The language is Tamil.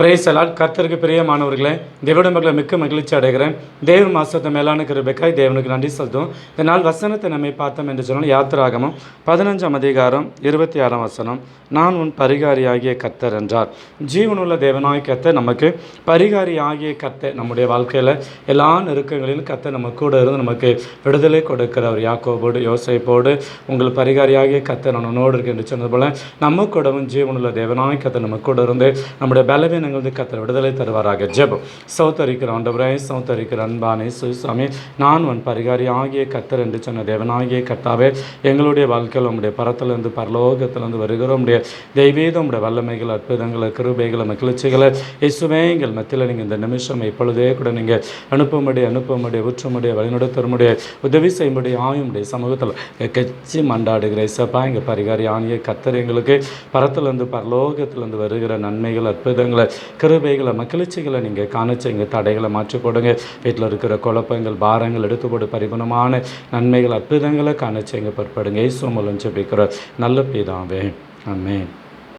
Price allot. கர்த்தருக்கு பிரியமானவர்களே, தேவனுடைய மக்களை மிக்க மகிழ்ச்சி அடைகிறேன். தேவ மாசத்தை மேலான கிருபைக்காய் தேவனுக்கு நன்றி செலுத்தும். இந்த நாள் வசனத்தை நம்மை பார்த்தோம் என்று சொன்னால் யாத்திராகமம் 15ஆம் அதிகாரம் 26ஆம் வசனம். நான் உன் பரிகாரியாகிய கர்த்தர் என்றார். ஜீவனுள்ள தேவனாய் கர்த்தர் நமக்கு பரிகாரியாகிய கர்த்தர். நம்முடைய வாழ்க்கையில் எல்லா நெருக்கங்களிலும் கர்த்தர் நம்ம கூட இருந்து நமக்கு விடுதலை கொடுக்கிறவர். யாக்கோபோடு யோசேப்போடு உங்கள் பரிகாரியாகிய கர்த்தர் நான் உன்னோடு இருக்கு என்று சொன்னது போல நம்ம கூடவும் ஜீவனுள்ள தேவனாய் கர்த்தர் நம்ம கூட இருந்து நம்முடைய பலவீன கர்த்தர் விடுதலை தருவாராக. ஜெபம். சௌத்தரிக்கிற ஆண்டவரே, சௌத்தரிக்கிற அன்பானே சுவாமி, நான் உன் பரிகாரி ஆகிய கர்த்தர் என்று சொன்ன தேவனாகிய கர்த்தாவே, எங்களுடைய வாழ்க்கையில் உங்களுடைய பரத்திலிருந்து பரலோகத்திலிருந்து வருகிற உடைய தெய்வீக உடைய வல்லமைகள், அற்புதங்களை, கிருபைகளை, மகிழ்ச்சிகளை இயேசுவே எங்கள் மத்தியில் நீங்கள் இந்த நிமிஷம் இப்பொழுதே கூட நீங்கள் அனுப்பும்படி ஊற்றும்படி வழிநடத்தருமுடைய உதவி செய்யும்படி ஆயும்படி சமூகத்தில் கட்சி மண்டாடுகிற இசப்பா, எங்கள் பரிகாரி ஆகிய கர்த்தர் எங்களுக்கு பரத்திலிருந்து பரலோகத்திலிருந்து வருகிற நன்மைகள், அற்புதங்களை, கிருபைகளை, மகிழ்ச்சிகளை நீங்கள் காணச்ச எங்கள் தடைகளை மாற்றி போடுங்க. வீட்டில் இருக்கிற குழப்பங்கள், பாரங்கள் எடுத்து போடு. பரிபூர்ணமான நன்மைகள், அற்புதங்களை காணச்ச எங்கள் பொறுப்படுங்க. இயேசு மூலம் ஜெபிக்கிற நல்ல பிதாவே, ஆமென்.